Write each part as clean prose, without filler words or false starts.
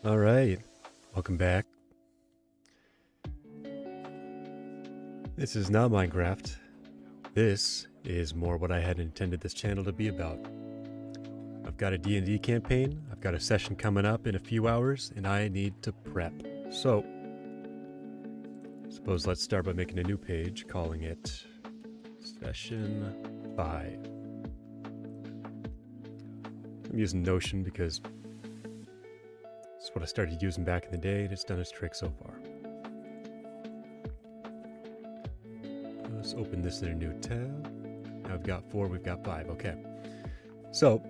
All right, welcome back. This is not Minecraft. This is more what I had intended this channel to be about. I've got a D&D campaign, I've got a session coming up in a few hours, and I need to prep. So, suppose let's start by making a new page, calling it Session 5. I'm using Notion because it's what I started using back in the day, and it's done its trick so far. Let's open this in a new tab. Now we've got 4, we've got 5, okay. So,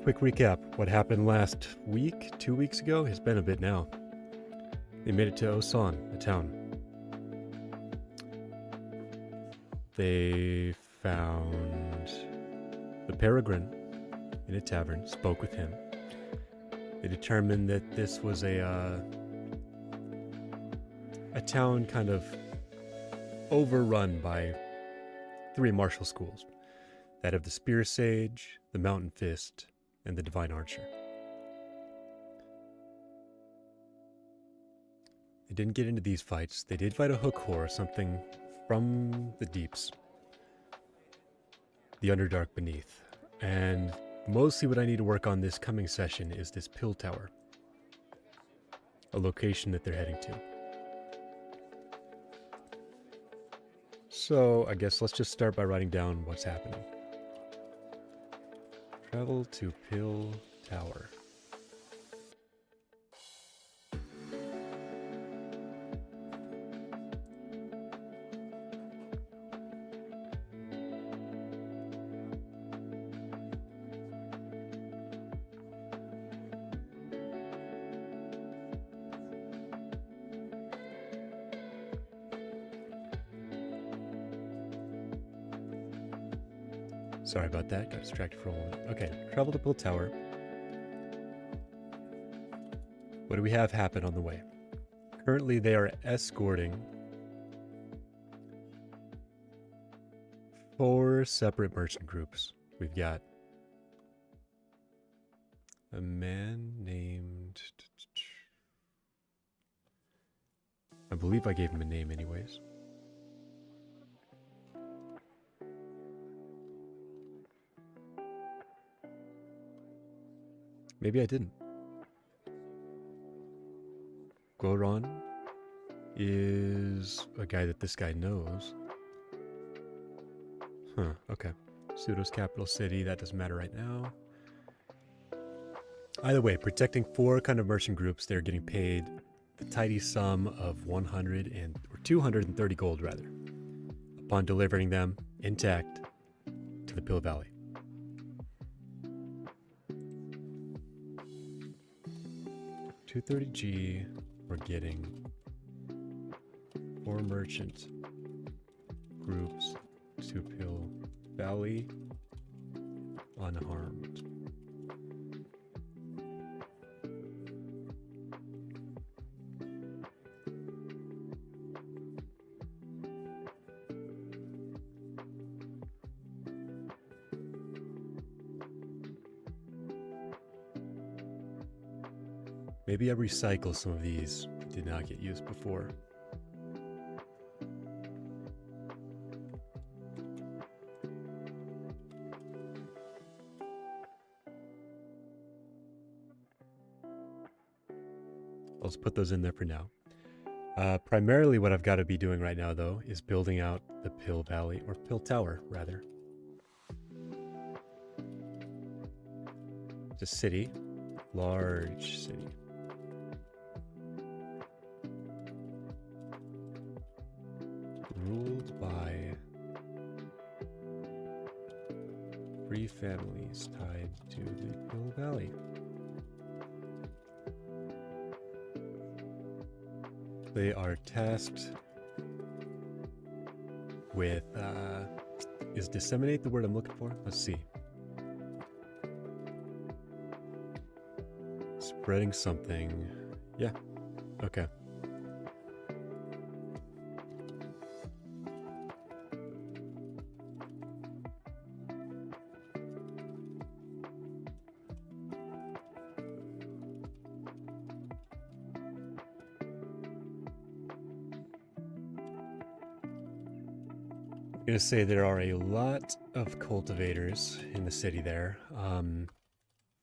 quick recap. What happened last week, 2 weeks ago? It's been a bit now. They made it to Osan, a town. They found the Peregrine in a tavern, spoke with him. They determined that this was a town kind of overrun by 3 martial schools. That of the Spear Sage, the Mountain Fist, and the Divine Archer. They didn't get into these fights. They did fight a hook horror, something from the deeps. The Underdark beneath. And mostly what I need to work on this coming session is this Pill Tower. A location that they're heading to. So I guess let's just start by writing down what's happening. Travel to Pill Tower. Sorry about that, got distracted for a moment. Okay, travel to Pill Tower. What do we have happen on the way? Currently they are escorting 4 separate merchant groups. We've got a man named... I believe I gave him a name anyways. Maybe I didn't. Goron is a guy that this guy knows. Huh, okay. Pseudo's capital city, that doesn't matter right now. Either way, protecting 4 kind of merchant groups, they're getting paid the tidy sum of 230 gold rather, upon delivering them intact to the Pill Valley. $230G, we're getting 4 merchant groups to Pill Valley unharmed. Maybe I recycle some of these that did not get used before. I'll just put those in there for now. Primarily what I've got to be doing right now, though, is building out the Pill Valley, or Pill Tower, rather. It's a city. Large city. Ruled by 3 families tied to the Pill Valley. They are tasked with, is disseminate the word I'm looking for? Let's see. Spreading something. Yeah, okay. gonna say there are a lot of cultivators in the city there,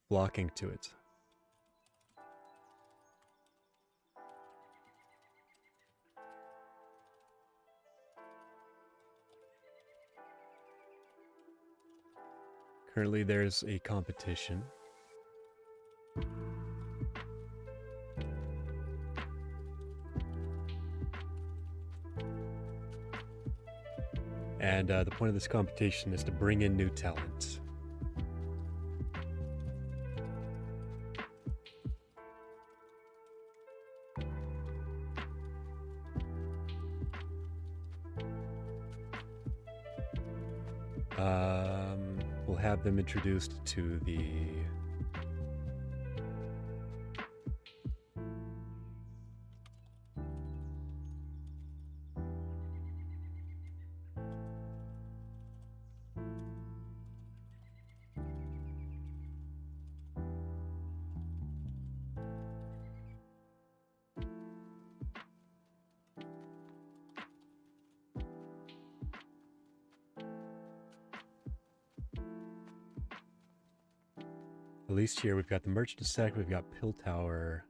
flocking to it. Currently, there's a competition. And the point of this competition is to bring in new talent. We'll have them introduced to the at least here we've got the merchant sect, we've got Piltower.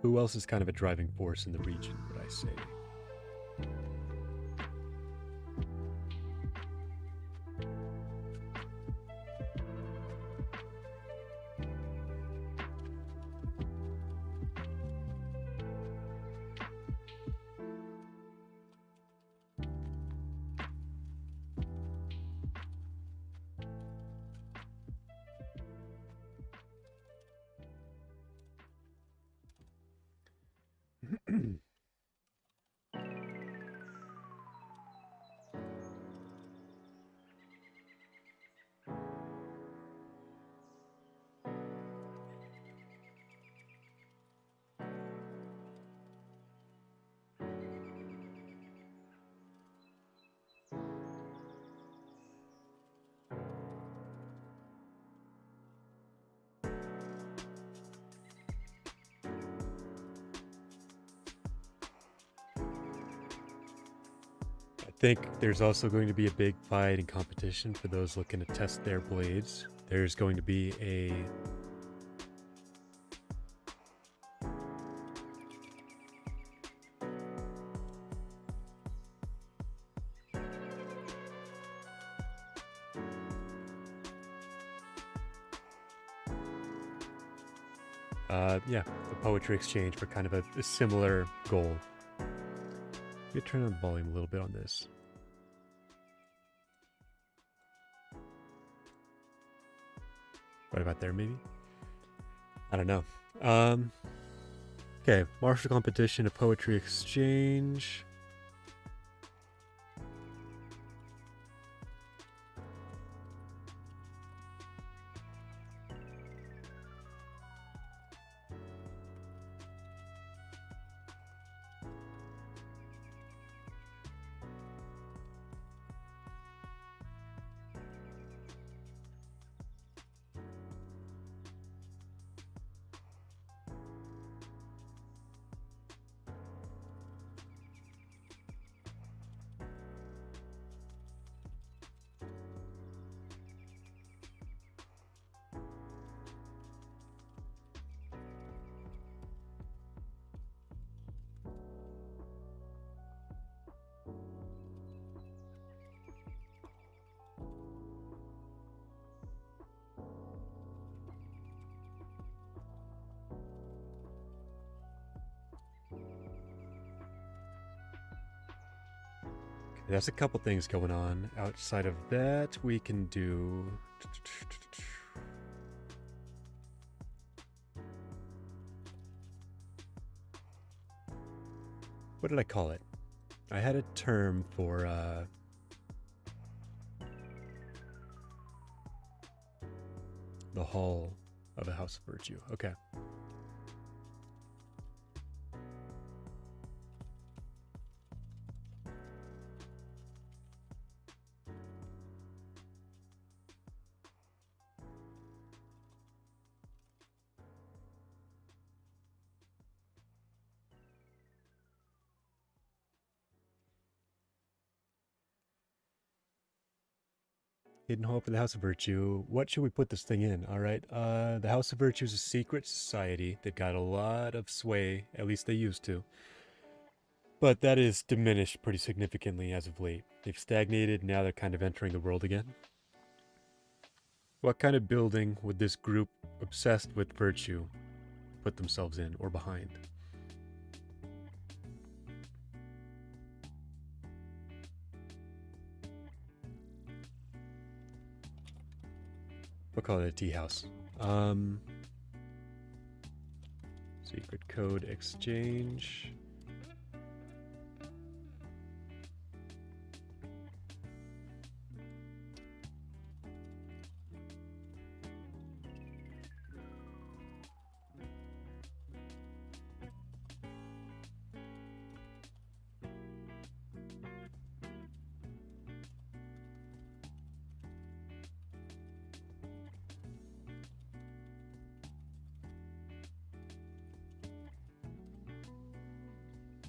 Who else is kind of a driving force in the region, would I say? I think there's also going to be a big fight and competition for those looking to test their blades. There's going to be a a poetry exchange for kind of a similar goal. Let me turn on the volume a little bit on this. Right about there, maybe? I don't know. Okay, martial competition, a poetry exchange. There's a couple things going on. Outside of that, we can do... What did I call it? I had a term for, the Hall of the House of Virtue. Okay. Hidden Hall for the House of Virtue. What should we put this thing in? All right. The House of Virtue is a secret society. They've got a lot of sway. At least they used to. But that is diminished pretty significantly as of late. They've stagnated. Now they're kind of entering the world again. What kind of building would this group obsessed with virtue put themselves in or behind? We'll call it a tea house. Secret code exchange.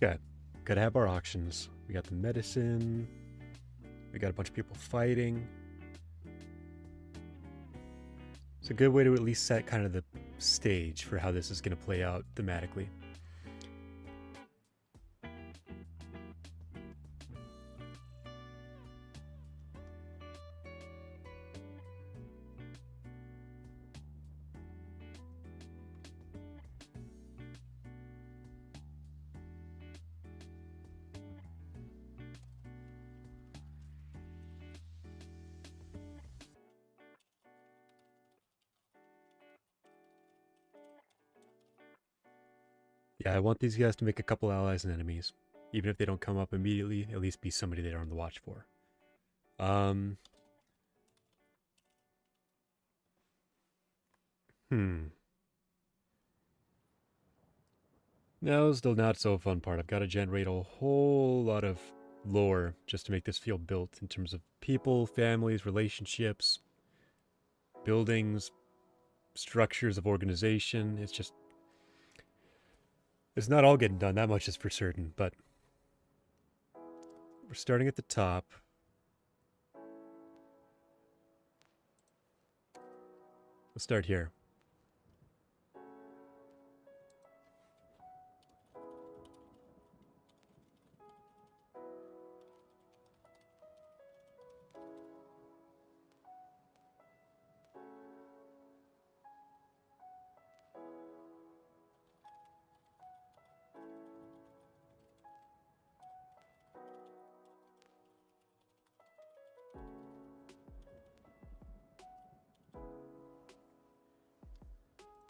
Okay, gotta have our auctions. We got the medicine. We got a bunch of people fighting. It's a good way to at least set kind of the stage for how this is going to play out thematically. Yeah, I want these guys to make a couple allies and enemies. Even if they don't come up immediately, at least be somebody they're on the watch for. Now is the not so fun part. I've got to generate a whole lot of lore just to make this feel built in terms of people, families, relationships, buildings, structures of organization. It's just... it's not all getting done, that much is for certain, but we're starting at the top. Let's start here.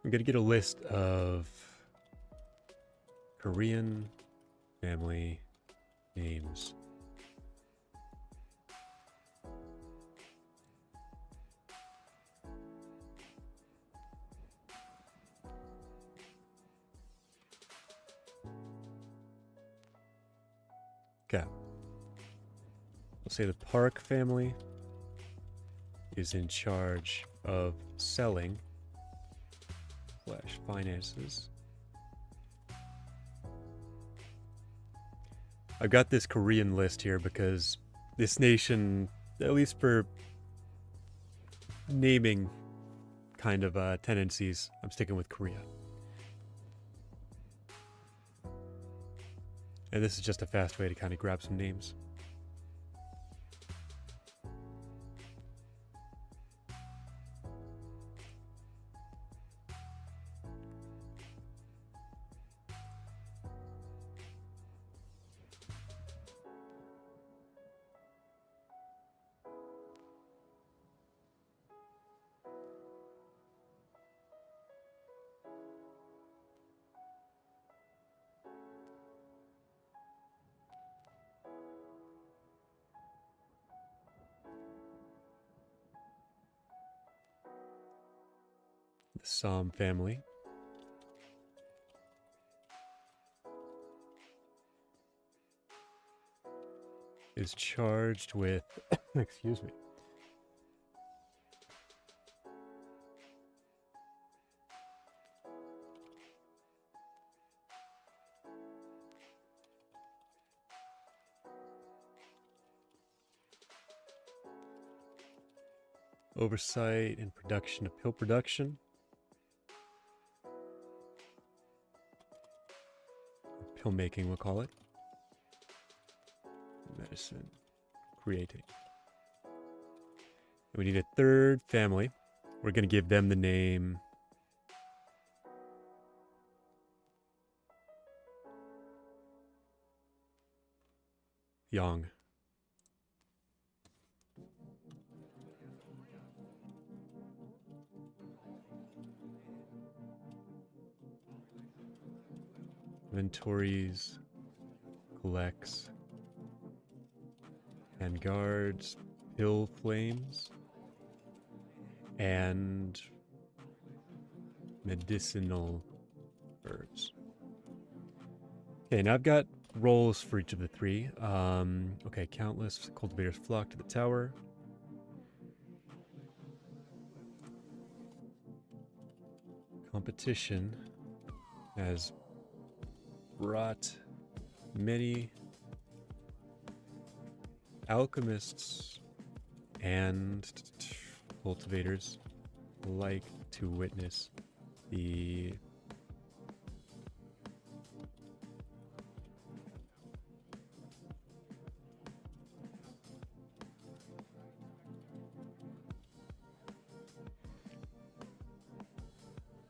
I'm going to get a list of Korean family names. Okay. We'll say the Park family is in charge of selling / finances. I've got this Korean list here because this nation, at least for naming kind of tendencies, I'm sticking with Korea. And this is just a fast way to kind of grab some names. The Som family is charged with excuse me. Oversight and production of pill production. Pill making, we'll call it. Medicine. Creating. And we need a third family. We're going to give them the name... Yang. Inventories, collects, and guards, pill flames, and medicinal herbs. Okay, now I've got roles for each of the three. Okay, countless cultivators flock to the tower. Competition has brought many alchemists and cultivators alike to witness the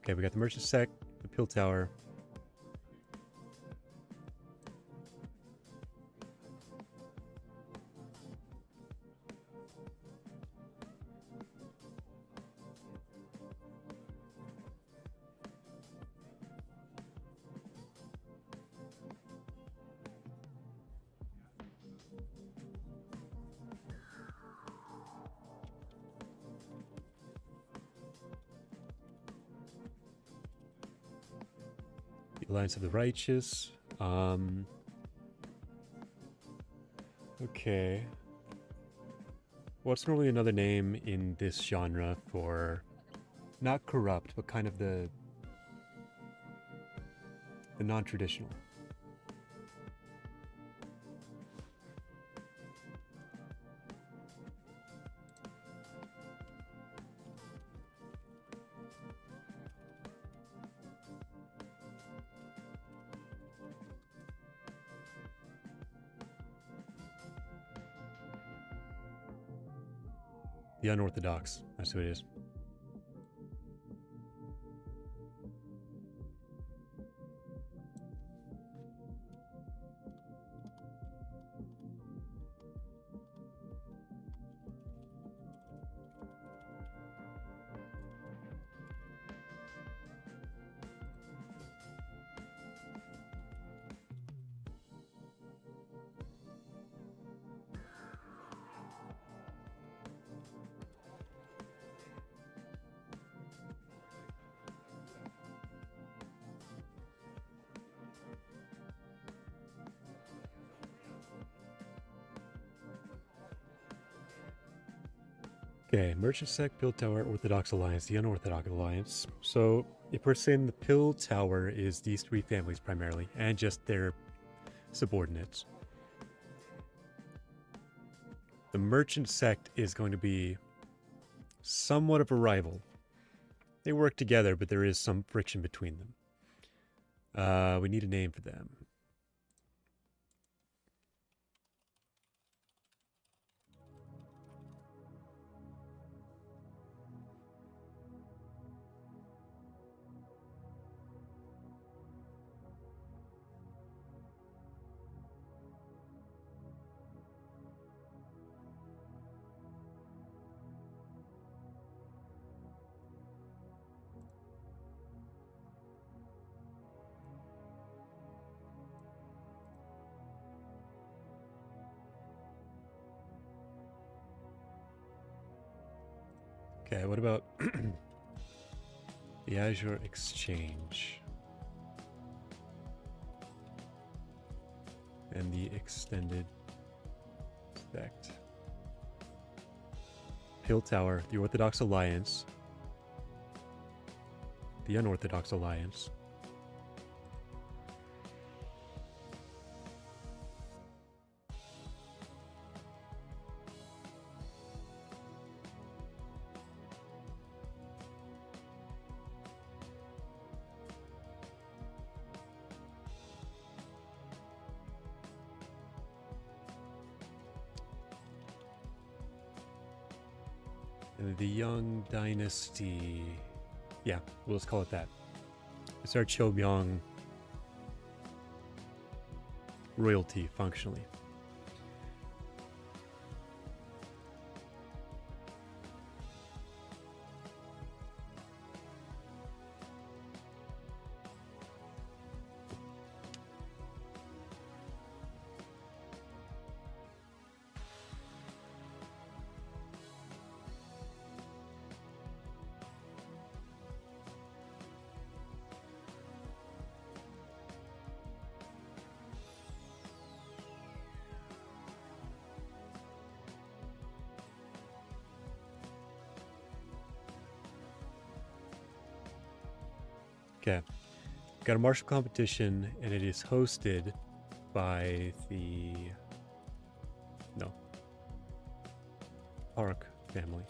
Okay, we got the merchant sect, the pill tower. The Alliance of the Righteous. Okay. What's normally another name in this genre for not corrupt, but kind of the non-traditional? The unorthodox. That's who it is. Okay, Merchant Sect, Pill Tower, Orthodox Alliance, the Unorthodox Alliance. So, if we're saying the Pill Tower is these three families primarily, and just their subordinates, the Merchant Sect is going to be somewhat of a rival. They work together, but there is some friction between them. We need a name for them. Okay, what about the Azure Exchange and the Extended Sect? Pill Tower, the Orthodox Alliance, the Unorthodox Alliance, And the Young Dynasty. Yeah, we'll just call it that. It's our Chobyong royalty, functionally. Okay, got a martial competition, and it is hosted by the Park family.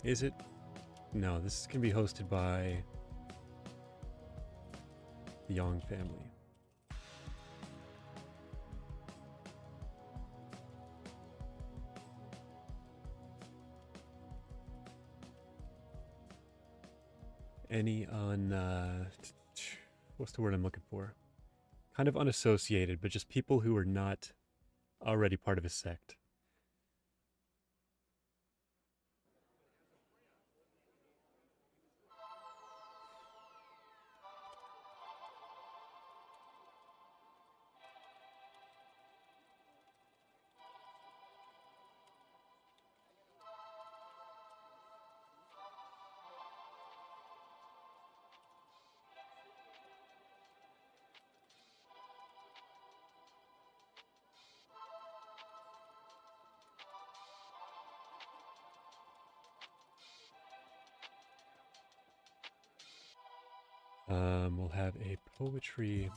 Is it? No, this can be hosted by the Yang family. Any what's the word I'm looking for? Kind of unassociated, but just people who are not already part of a sect. We'll have a poetry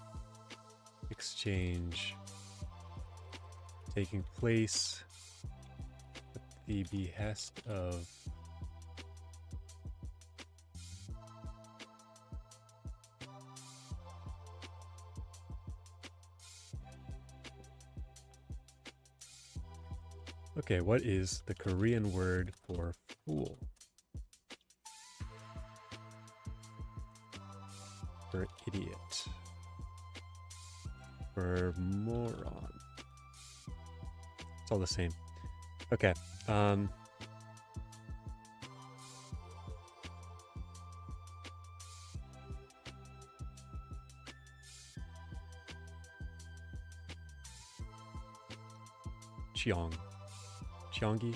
exchange taking place at the behest of okay, what is the Korean word for fool? For idiot. For moron. It's all the same. Okay. Cheong. Cheongi.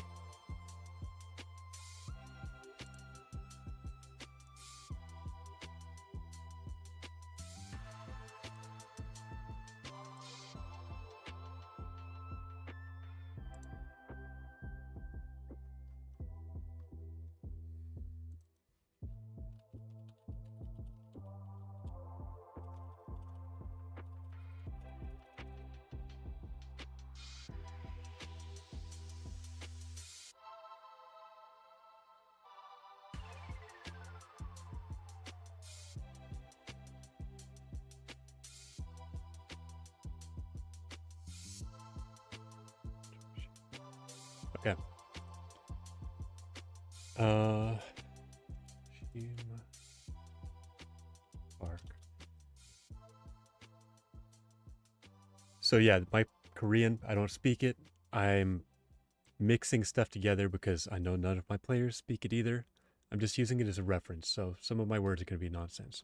Okay. Park. So yeah, my Korean, I don't speak it. I'm mixing stuff together because I know none of my players speak it either. I'm just using it as a reference, so some of my words are going to be nonsense.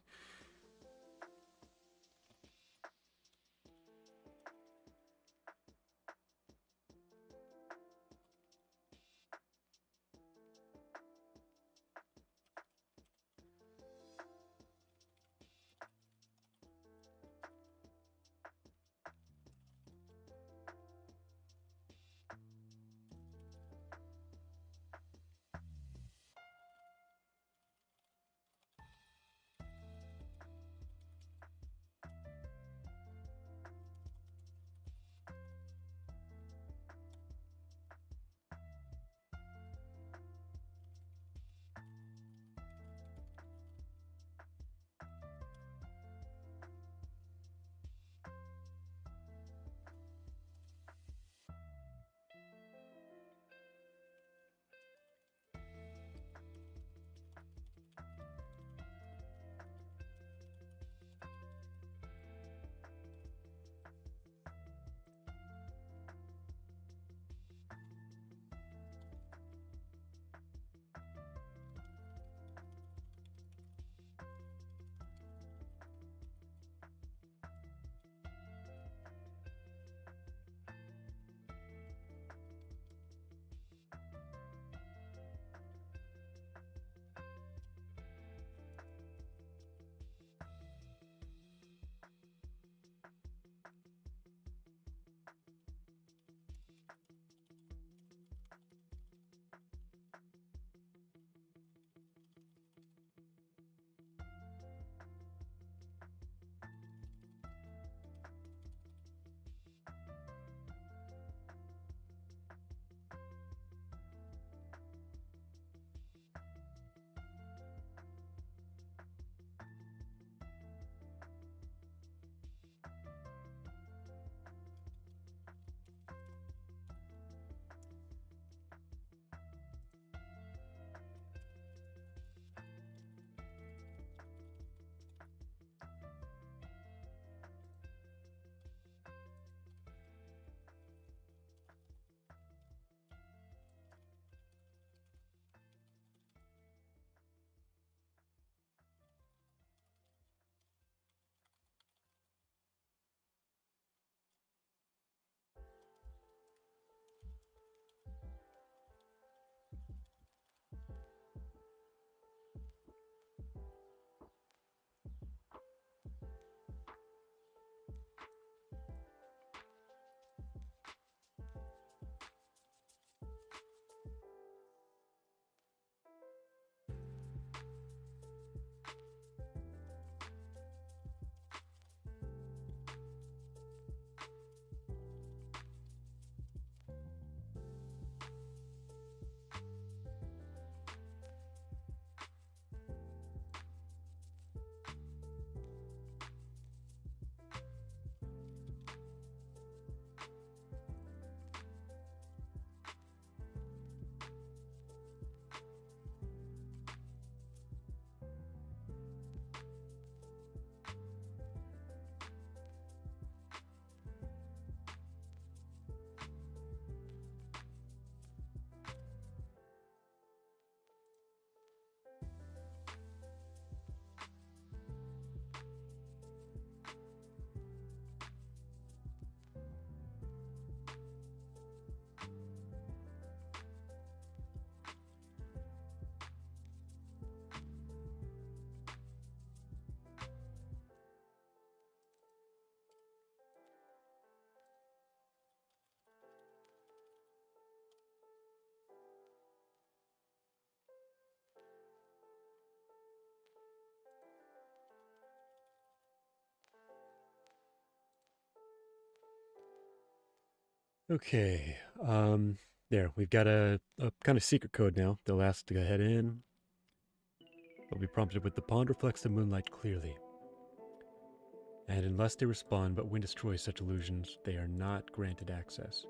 Okay, there, we've got a kind of secret code now. They'll ask to go ahead in. They'll be prompted with the pond reflects the moonlight clearly. And unless they respond but when destroy such illusions, they are not granted access.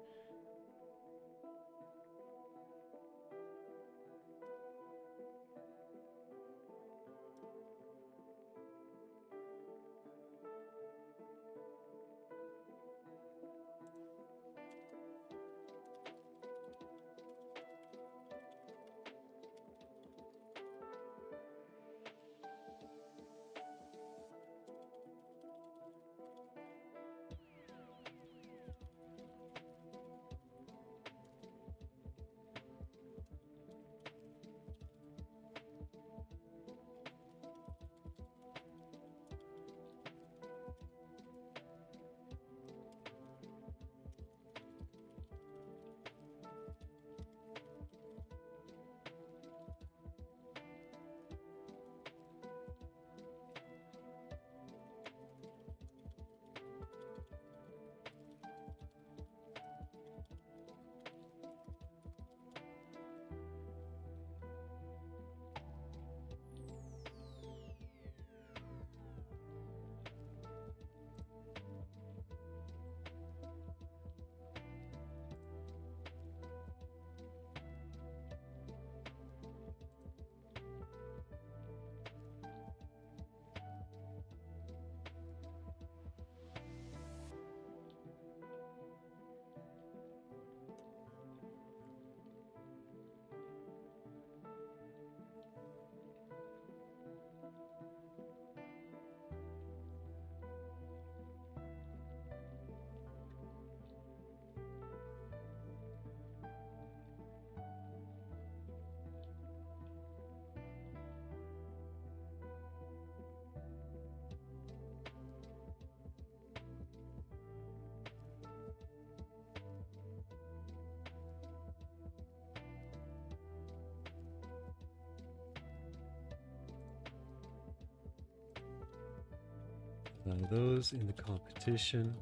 Those in the competition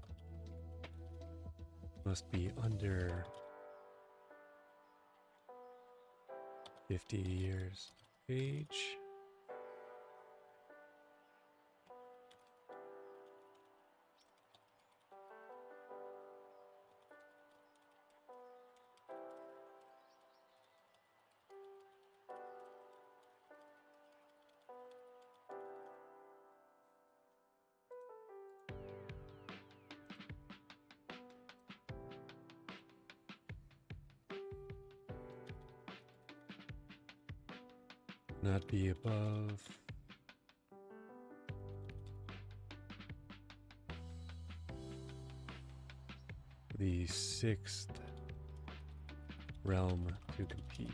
must be under 50 years of age. Not be above the 6th realm to compete.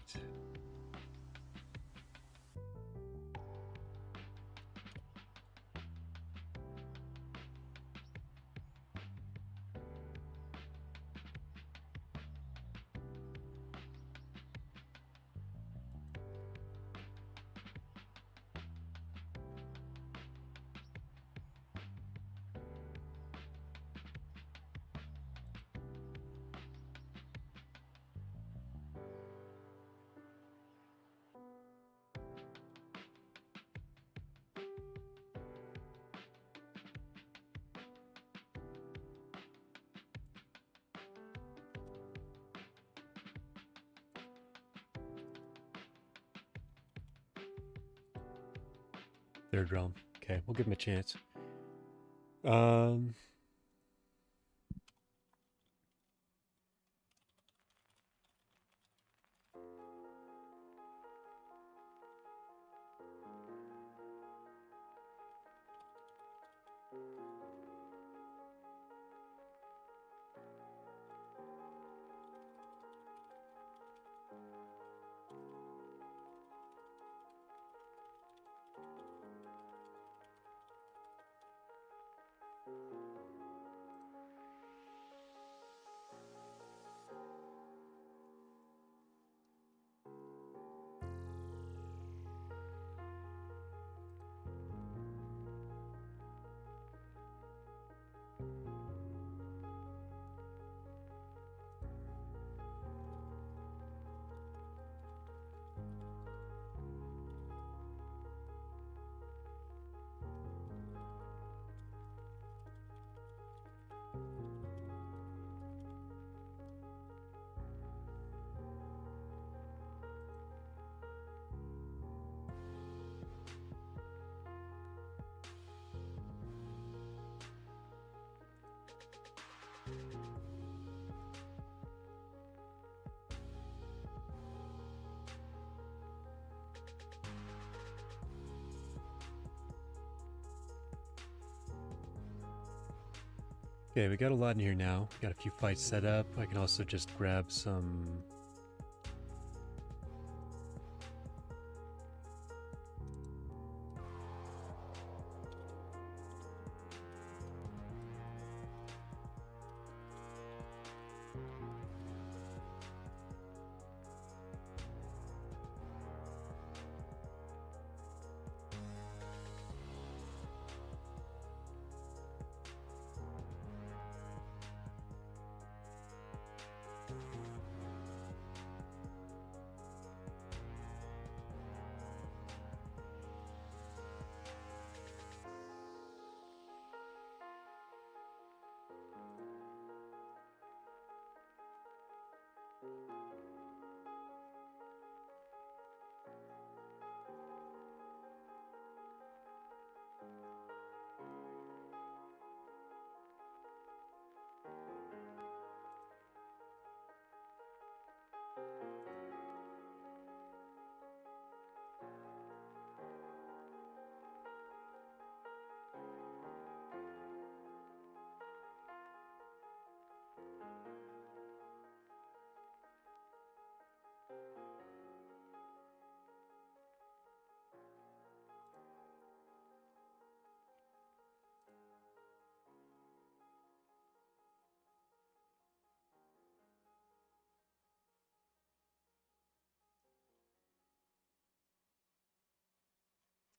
Third realm. Okay, we'll give him a chance. Okay, we got a lot in here now. Got a few fights set up. I can also just grab some...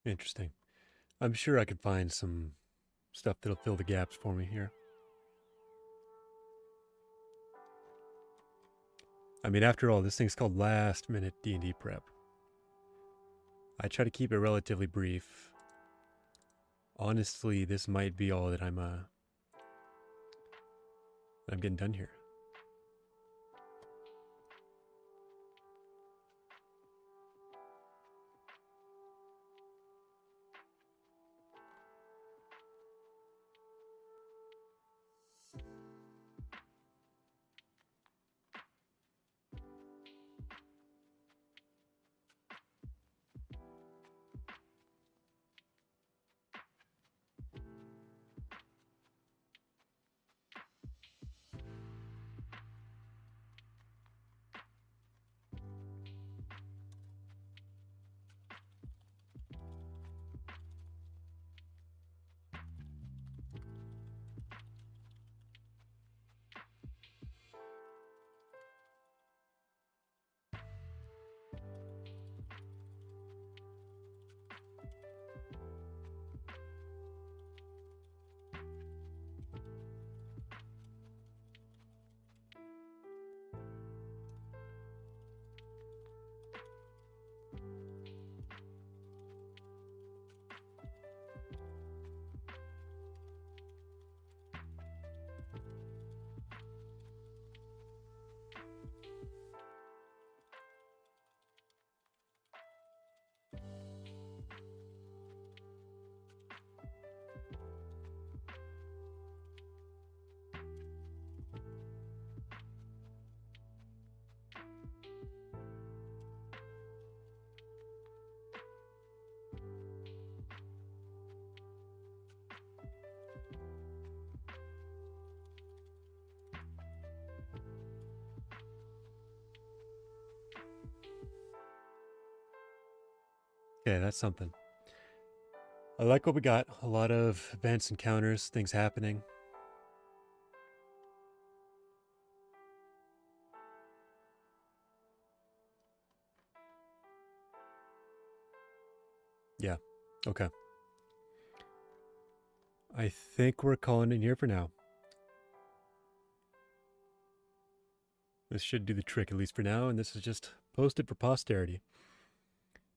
Interesting. I'm sure I could find some stuff that'll fill the gaps for me here. I mean, after all, this thing's called Last Minute D&D Prep. I try to keep it relatively brief. Honestly, this might be all that I'm getting done here. Okay, that's something. I like what we got. A lot of events, encounters, things happening. Yeah, okay. I think we're calling it here for now. This should do the trick, at least for now, and this is just posted for posterity.